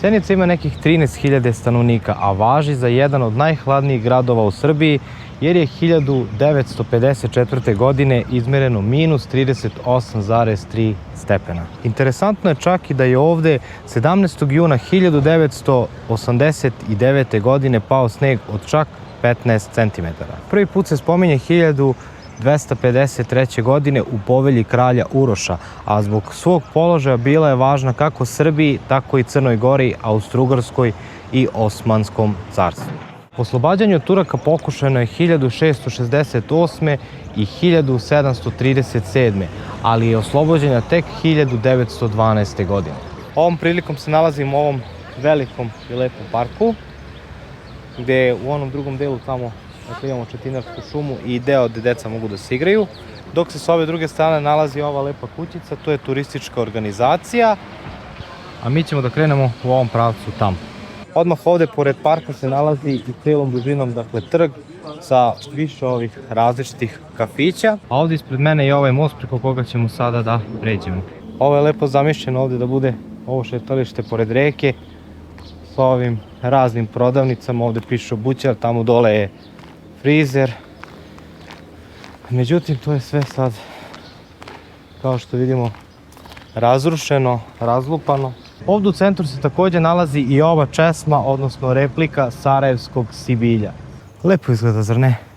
Sjenica ima nekih 13.000 stanovnika, a važi za jedan od najhladnijih gradova u Srbiji, jer je 1954. godine izmereno minus 38,3 stepena. Interesantno je čak i da je ovde 17. juna 1989. godine pao sneg od čak 15 cm. Prvi put se spominje 1253. godine u povelji kralja Uroša, a zbog svog položaja bila je važna kako Srbiji, tako i Crnoj Gori, Austrougarskoj i Osmanskom carstvu. Oslobađanje od Turaka pokušano je 1668. i 1737. ali je oslobođena tek 1912. godine. Ovom prilikom se nalazim u ovom velikom i lepom parku, gde u onom drugom delu tamo imamo Četinarsku šumu i deo gde deca mogu da se igraju, dok se s ove druge strane nalazi ova lepa kućica, to je turistička organizacija, a mi ćemo da krenemo u ovom pravcu tamo. Odmah ovde pored parka se nalazi i celom dužinom, dakle, trg sa više ovih različitih kafića, a ovde ispred mene je ovaj most preko koga ćemo sada da pređemo. Ovo je lepo zamišljeno ovde da bude ovo šetalište pored reke sa ovim raznim prodavnicama, ovde piše bućar, tamo dole je frizer. Međutim, to je sve sad, kao što vidimo, razrušeno, razlupano. Ovdje u centru se također nalazi i ova česma, odnosno replika Sarajevskog Sibilja. Lepo izgleda, zar ne?